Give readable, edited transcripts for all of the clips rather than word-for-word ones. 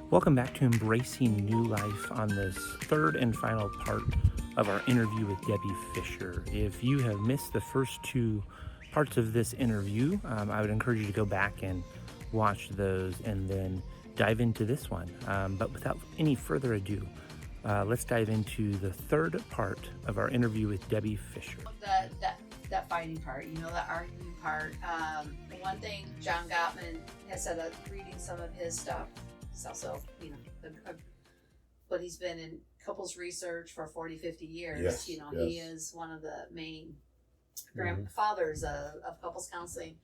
Welcome back to Embracing New Life on this third and final part of our interview with Debbie Fisher. If you have missed the first two parts of this interview, I would encourage you to go back and watch those and then dive into this one. But without any further ado, let's dive into the third part of our interview with Debbie Fisher. That fighting part, that arguing part. One thing John Gottman has said, reading some of his stuff, he's also, but he's been in couples research for 40, 50 years. Yes. He is one of the main grandfathers of couples counseling.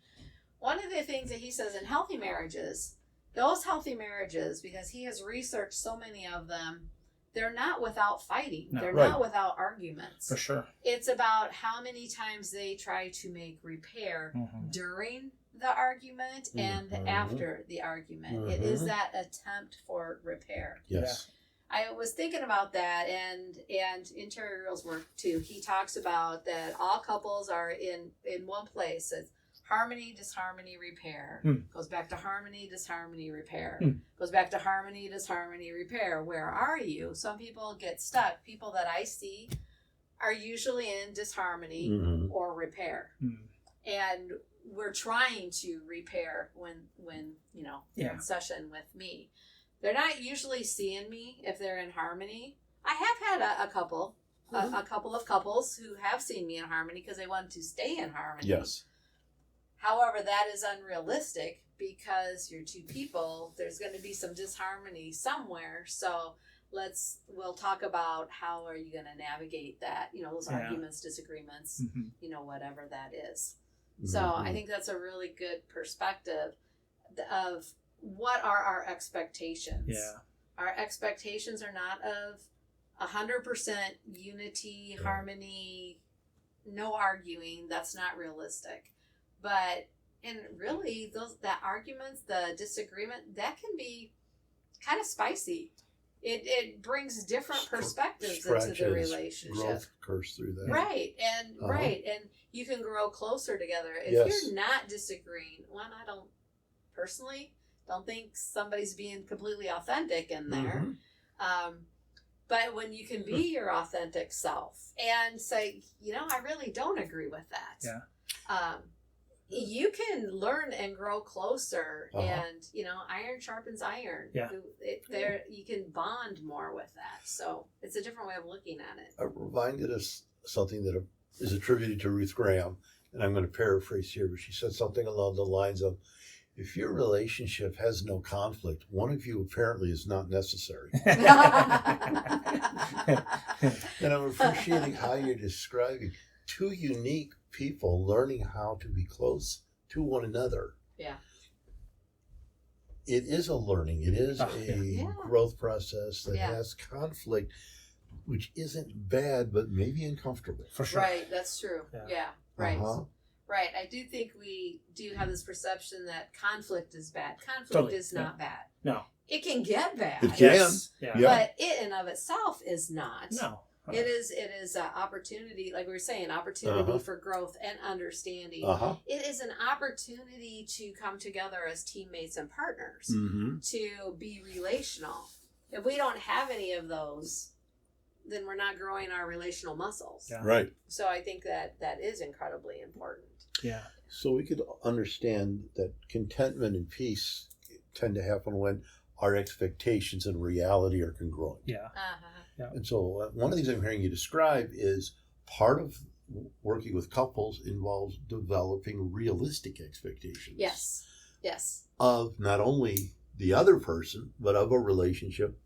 One of the things that he says in healthy marriages, those healthy marriages, because he has researched so many of them, they're not without fighting. No, they're right. not without arguments. For sure. It's about how many times they try to make repair during the argument and after the argument. It is that attempt for repair. Yes. I was thinking about that, and in Terry Reel's work too. He talks about that all couples are in one place. It's harmony, disharmony, repair. Goes back to harmony, disharmony, repair. Goes back to harmony, disharmony, repair. Where are you? Some people get stuck. People that I see are usually in disharmony or repair. And we're trying to repair when they're in session with me. They're not usually seeing me if they're in harmony. I have had a couple of couples who have seen me in harmony because they want to stay in harmony. Yes. However, that is unrealistic because you're two people. There's going to be some disharmony somewhere. So we'll talk about how are you going to navigate that, those arguments, disagreements, whatever that is. So I think that's a really good perspective of what are our expectations. Yeah. Our expectations are not of 100% unity, harmony, no arguing. That's not realistic. And really, that arguments, the disagreement, that can be kind of spicy. It brings different perspectives into the relationship. Growth occurs through that. Right, and and you can grow closer together. If you're not disagreeing, I don't think somebody's being completely authentic in there. But when you can be your authentic self and say, I really don't agree with that. Yeah. You can learn and grow closer, and iron sharpens iron. Yeah. You can bond more with that. So it's a different way of looking at it. It reminded us something that is attributed to Ruth Graham, and I'm going to paraphrase here, but she said something along the lines of, if your relationship has no conflict, one of you apparently is not necessary. And I'm appreciating how you're describing two unique people learning how to be close to one another. Yeah. It is a learning. It is a growth process that has conflict, which isn't bad, but maybe uncomfortable. For sure. Right, that's true. Yeah, right. Right. I do think we do have this perception that conflict is bad. Conflict is not bad. No. It can get bad. It can. Yes. Yeah. But it in of itself is not. No. It is an opportunity, like we were saying, opportunity for growth and understanding. It is an opportunity to come together as teammates and partners, to be relational. If we don't have any of those, then we're not growing our relational muscles. Yeah. Right. So I think that is incredibly important. Yeah. So we could understand that contentment and peace tend to happen when our expectations and reality are congruent. Yeah. Yeah. And so one of the things I'm hearing you describe is part of working with couples involves developing realistic expectations. Yes. Of not only the other person, but of a relationship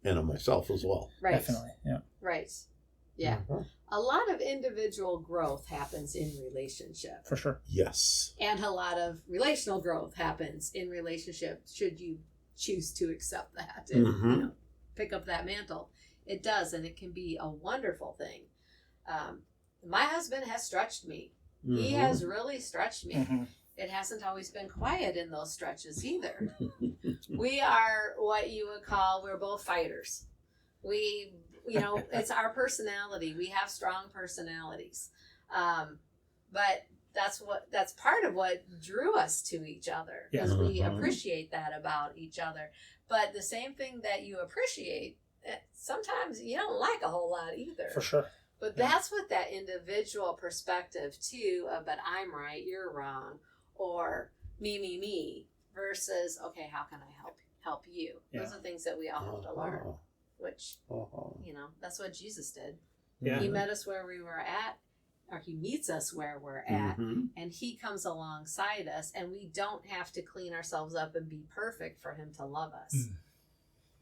and of myself as well. Right. Definitely. Yeah. Right. Yeah. A lot of individual growth happens in relationship. For sure. Yes. And a lot of relational growth happens in relationship should you choose to accept that and pick up that mantle. It does, and it can be a wonderful thing. My husband has stretched me. He has really stretched me. It hasn't always been quiet in those stretches either. We are what you would call, we're both fighters. It's our personality. We have strong personalities. But that's part of what drew us to each other, Yeah. because we Mhm. appreciate that about each other. But the same thing that you appreciate, sometimes you don't like a whole lot either. For sure. But Yeah. that's what that individual perspective too, but I'm right, you're wrong, or me, versus, okay, how can I help you? Yeah. Those are things that we all have to learn, which, that's what Jesus did. Yeah. He met us where we were at, or he meets us where we're at, Mhm. and he comes alongside us, and we don't have to clean ourselves up and be perfect for him to love us.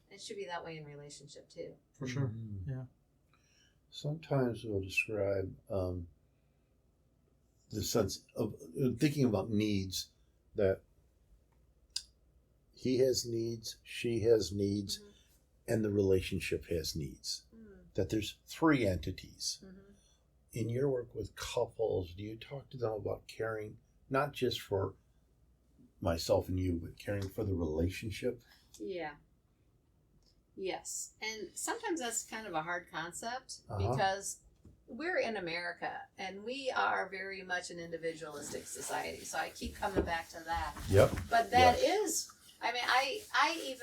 It should be that way in relationship too. For sure. Mhm. Yeah. Sometimes we'll describe the sense of thinking about needs, that he has needs, she has needs, and the relationship has needs. That there's three entities. In your work with couples, do you talk to them about caring not just for myself and you, but caring for the relationship? Yeah. Yes. And sometimes that's kind of a hard concept, Uh-huh. because we're in America and we are very much an individualistic society. So I keep coming back to that. Yep. But that is, I mean, I even,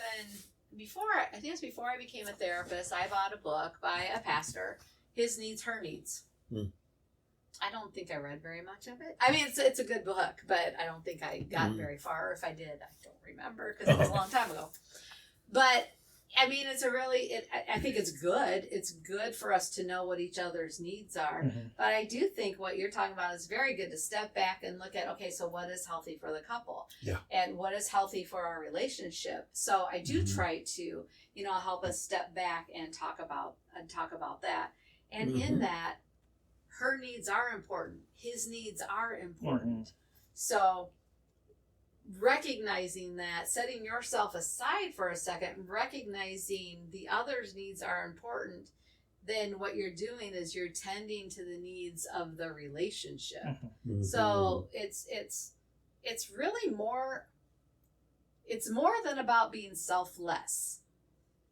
I think it was before I became a therapist, I bought a book by a pastor, His Needs, Her Needs. I don't think I read very much of it. I mean, it's a good book, but I don't think I got very far. If I did, I don't remember, because it was a long time ago. But I mean, I think it's good. It's good for us to know what each other's needs are. But I do think what you're talking about is very good, to step back and look at, okay, so what is healthy for the couple? Yeah. And what is healthy for our relationship? So I do try to, help us step back and talk about that. And in that, her needs are important. His needs are important. So recognizing that, setting yourself aside for a second, recognizing the other's needs are important, then what you're doing is you're tending to the needs of the relationship. So it's really more than about being selfless,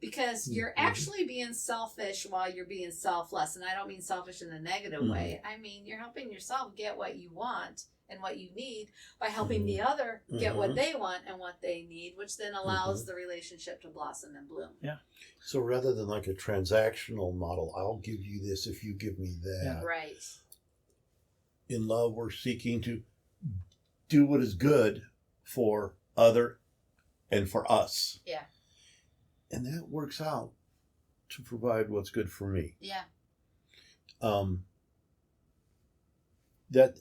because you're actually being selfish while you're being selfless. And I don't mean selfish in a negative way. I mean, you're helping yourself get what you want and what you need by helping the other get what they want and what they need, which then allows the relationship to blossom and bloom. Yeah. So rather than like a transactional model, I'll give you this if you give me that. Yeah. Right. In love, we're seeking to do what is good for other and for us. Yeah. And that works out to provide what's good for me. Yeah. That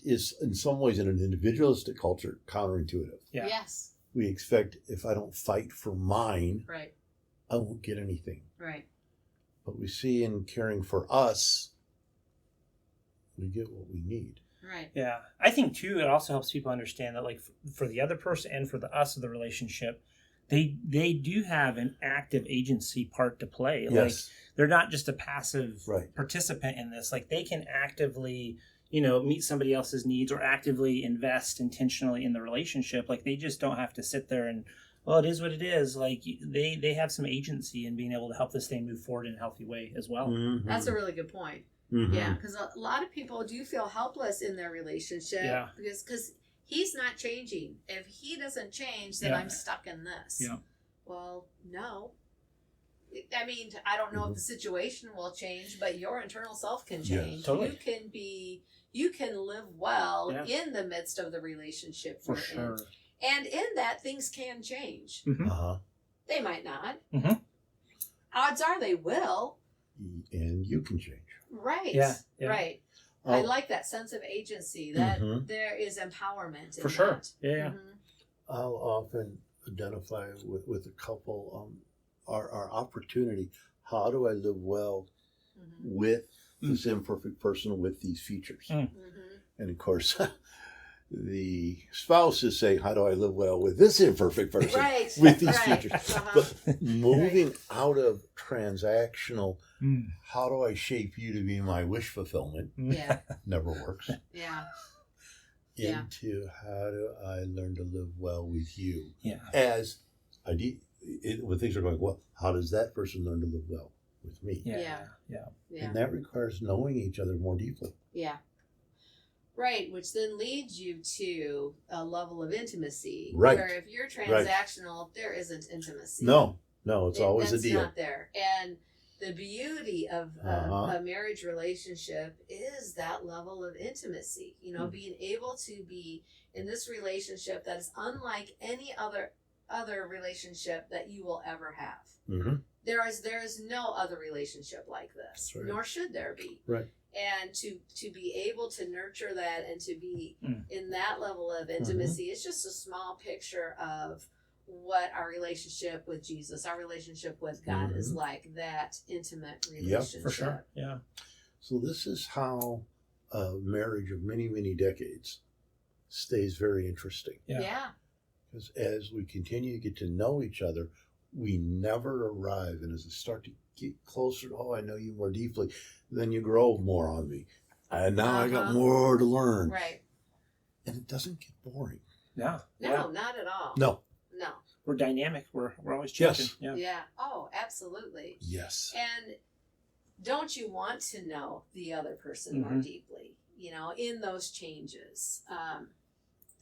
is in some ways, in an individualistic culture, counterintuitive. Yeah. Yes. We expect if I don't fight for mine, Right. I won't get anything. Right. But we see in caring for us, we get what we need. Right. Yeah. I think too, it also helps people understand that, like, for the other person and for the us of the relationship, they do have an active agency part to play. Yes. Like, they're not just a passive Right. participant in this. Like, they can actively, meet somebody else's needs or actively invest intentionally in the relationship. Like, they just don't have to sit there and, well, it is what it is. Like, they have some agency in being able to help this thing move forward in a healthy way as well. That's a really good point. Yeah, because a lot of people do feel helpless in their relationship. Yeah. Because he's not changing. If he doesn't change, then I'm stuck in this. Yeah. Well, no. I mean, I don't know if the situation will change, but your internal self can change. Yes. Totally. You can live well Yeah. in the midst of the relationship For we're sure. in. And in that, things can change. They might not. Odds are they will. And you can change. Right. Yeah, yeah. Right. I like that sense of agency, that there is empowerment in For sure. that. Yeah. I'll often identify with a couple our opportunity. How do I live well with this imperfect person with these features? And of course, the spouse is saying, how do I live well with this imperfect person Right. with these Right. features? Uh-huh. But moving out of transactional, how do I shape you to be my wish fulfillment? Yeah. Never works. Yeah. Yeah. Into how do I learn to live well with you? Yeah. As when things are going well, how does that person learn to live well with me? Yeah. Yeah. Yeah. Yeah. And that requires knowing each other more deeply. Yeah. Right, which then leads you to a level of intimacy. Right. Where if you're transactional, there isn't intimacy. No, it's always a That's deal. not there. And the beauty of a marriage relationship is that level of intimacy. You know, being able to be in this relationship that is unlike any other relationship that you will ever have. Mm-hmm. There is no other relationship like this, Right. nor should there be. Right. And to be able to nurture that and to be in that level of intimacy is just a small picture of what our relationship with Jesus, our relationship with God is like, that intimate relationship. Yeah, for sure. Yeah. So this is how a marriage of many, many decades stays very interesting. Yeah. Because as we continue to get to know each other, we never arrive. And as we start to get closer, I know you more deeply, then you grow more on me. And now I got more to learn. Right. And it doesn't get boring. Yeah. No, not at all. No. We're dynamic. We're always changing. Yes. Yeah. Oh, absolutely. Yes. And don't you want to know the other person more deeply, you know, in those changes?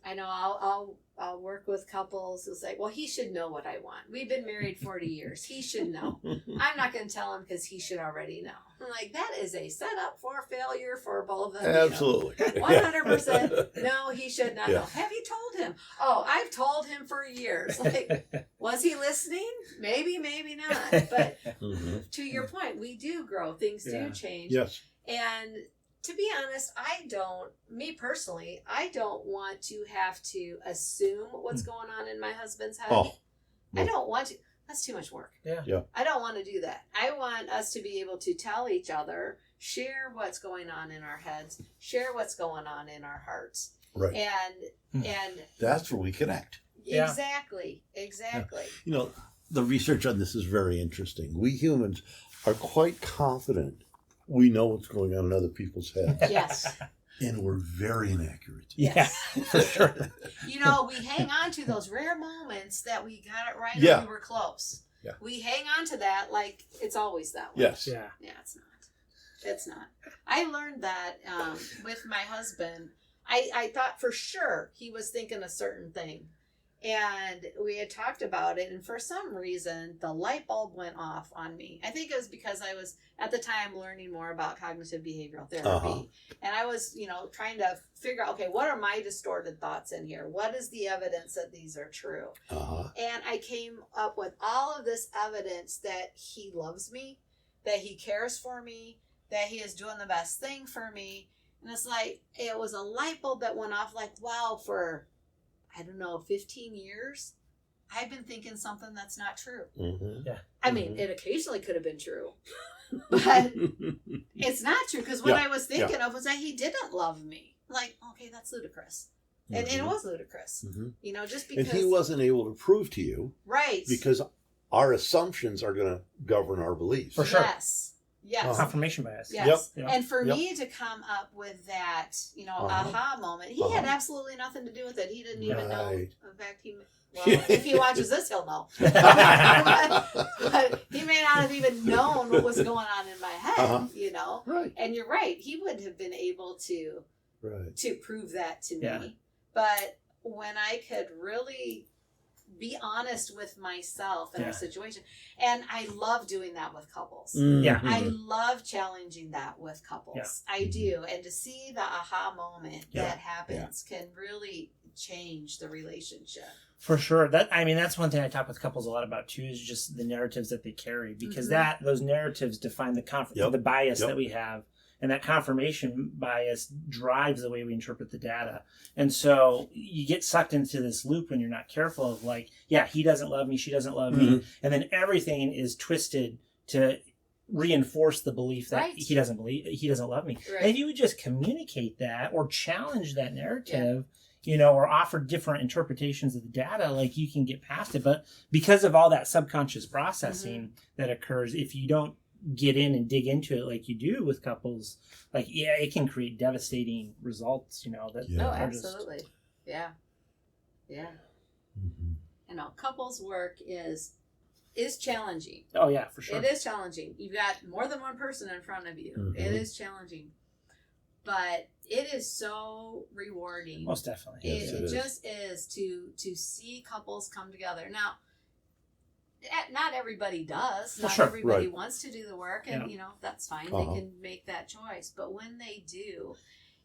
I know I'll work with couples who say, well, he should know what I want. We've been married 40 years. He should know. I'm not going to tell him because he should already know. I'm like, that is a setup for failure for both of them. Absolutely. 100%. No, he should not know. Have you told him? Oh, I've told him for years. Like, was he listening? Maybe, maybe not. But to your point, we do grow. Things do change. Yes. And to be honest, me personally, I don't want to have to assume what's going on in my husband's head. Oh. I don't want to. That's too much work. Yeah. I don't want to do that. I want us to be able to tell each other, share what's going on in our heads, share what's going on in our hearts. Right. And that's where we connect. Exactly. Yeah. You know, the research on this is very interesting. We humans are quite confident we know what's going on in other people's heads. Yes. And we're very inaccurate. Yeah, for sure. You know, we hang on to those rare moments that we got it right Yeah. when we were close. Yeah. We hang on to that like it's always that way. Yes. Yeah. Yeah, it's not. It's not. I learned that with my husband. I thought for sure he was thinking a certain thing. And we had talked about it, and for some reason, the light bulb went off on me. I think it was because I was, at the time, learning more about cognitive behavioral therapy. And I was, trying to figure out, okay, what are my distorted thoughts in here? What is the evidence that these are true? And I came up with all of this evidence that he loves me, that he cares for me, that he is doing the best thing for me. And it's like, it was a light bulb that went off like, wow, for, I don't know, 15 years, I've been thinking something that's not true. Yeah. I mean, it occasionally could have been true, but it's not true, because what I was thinking of was that he didn't love me. Like, okay, that's ludicrous. And it was ludicrous. Just because. And he wasn't able to prove to you. Right. Because our assumptions are going to govern our beliefs. For sure. Yes. Confirmation bias. Yes. Yep. And for me to come up with that, aha moment, he had absolutely nothing to do with it. He didn't even know. In fact, if he watches this, he'll know. but he may not have even known what was going on in my head, Right. And you're right. He wouldn't have been able to prove that to me. But when I could really be honest with myself in a situation. And I love doing that with couples. Yeah. I love challenging that with couples. I do. And to see the aha moment that happens can really change the relationship. For sure. That's one thing I talk with couples a lot about too, is just the narratives that they carry, because those narratives define the bias that we have. And that confirmation bias drives the way we interpret the data. And so you get sucked into this loop when you're not careful of like, he doesn't love me, she doesn't love me. And then everything is twisted to reinforce the belief that he doesn't love me. Right. And if you would just communicate that or challenge that narrative, or offer different interpretations of the data, like you can get past it. But because of all that subconscious processing that occurs, if you don't get in and dig into it like you do with couples, it can create devastating results, absolutely. Couples work is challenging. Oh yeah, for sure. It is challenging. You've got more than one person in front of you. It is challenging, but it is so rewarding. Most definitely. Yes, it It is. just is to see couples come together. Now, not everybody does. Not Sure. everybody Right. wants to do the work, and that's fine. Uh-huh. They can make that choice. But when they do,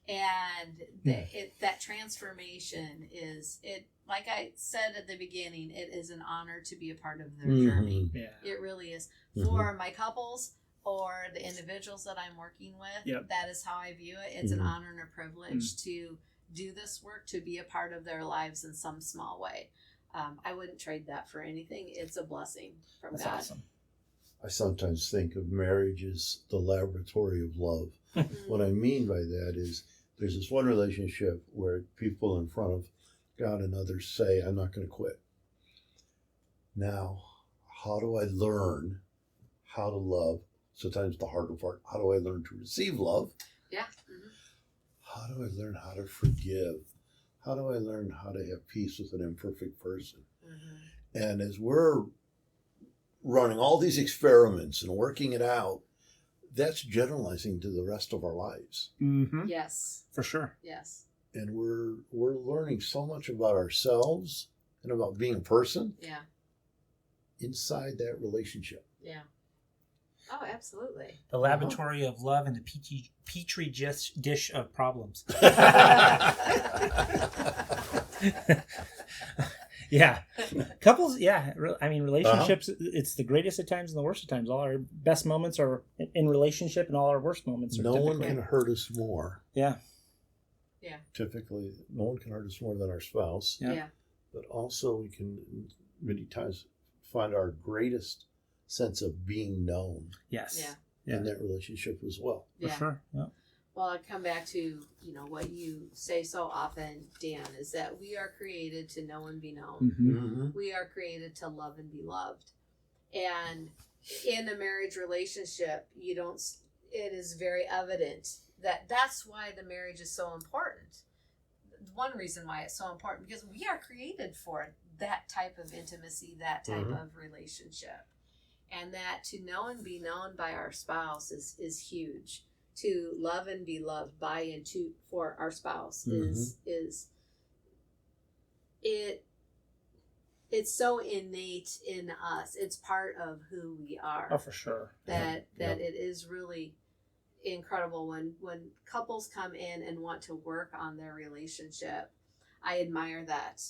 and that transformation is it. Like I said at the beginning, it is an honor to be a part of their journey. Yeah. It really is. Mhm. For my couples or the individuals that I'm working with, Yep. that is how I view it. It's an Mhm. honor and a privilege to do this work, to be a part of their lives in some small way. I wouldn't trade that for anything. It's a blessing from That's God. awesome. I sometimes think of marriage as the laboratory of love. What I mean by that is there's this one relationship where people in front of God and others say, I'm not going to quit. Now, how do I learn how to love? Sometimes the harder part, how do I learn to receive love? Yeah. Mm-hmm. How do I learn how to forgive? How do I learn how to have peace with an imperfect person? Mm-hmm. And as we're running all these experiments and working it out, that's generalizing to the rest of our lives. Mm-hmm. Yes. For sure. Yes. And we're learning so much about ourselves and about being a person Yeah. inside that relationship. Yeah. Oh, absolutely. The laboratory of love and the petri dish of problems. Yeah. Couples, yeah. I mean, relationships, it's the greatest of times and the worst of times. All our best moments are in relationship and all our worst moments are No one typically. can hurt us more. Yeah. Yeah. Typically, no one can hurt us more than our spouse. Yeah. Yeah. But also, we can many times find our greatest sense of being known Yes. Yeah. in that relationship as well. For Yeah. sure. Yeah. Well, I come back to, what you say so often, Dan, is that we are created to know and be known. Mm-hmm. We are created to love and be loved. And in a marriage relationship, it is very evident that that's why the marriage is so important. One reason why it's so important, because we are created for that type of intimacy, that type Mhm. of relationship. And that to know and be known by our spouse is huge. To love and be loved by and for our spouse is it's so innate in us. It's part of who we are. Oh, for sure. That Yeah. it is really incredible when couples come in and want to work on their relationship. I admire that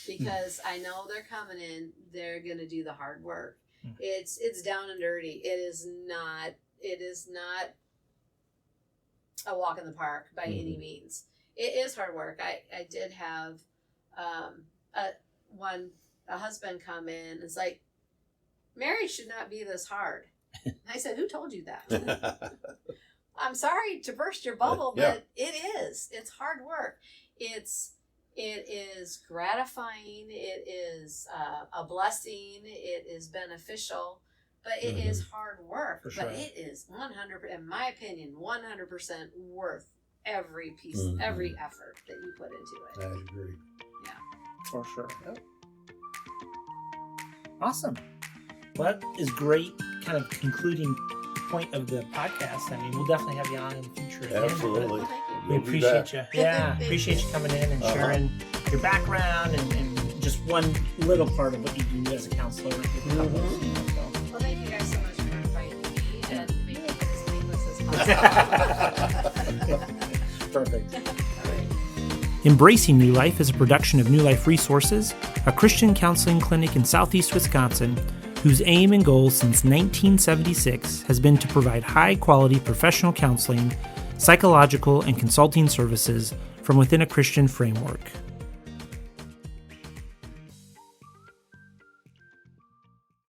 because I know they're coming in, they're going to do the hard work. It's down and dirty. It is not a walk in the park by any means. It is hard work. I did have a husband come in and it's like, marriage should not be this hard. And I said, who told you that? I'm sorry to burst your bubble, but it is. It's hard work. It is gratifying. It is a blessing. It is beneficial, but it is hard work. For sure. But it is 100%, in my opinion, 100% worth every piece, Mhm. every effort that you put into it. I agree. For sure. Yep. Awesome. Well, that is great kind of concluding point of the podcast. I mean, we'll definitely have you on in the future again. Absolutely. Well, thank you. We You'll be appreciate back. you. Yeah, appreciate you coming in and sharing your background and just one little part of what you do as a counselor with couples. Well, thank you guys so much for inviting me and making it as painless as possible. Perfect. All right. Embracing New Life is a production of New Life Resources, a Christian counseling clinic in southeast Wisconsin, whose aim and goal since 1976 has been to provide high-quality professional counseling, psychological, and consulting services from within a Christian framework.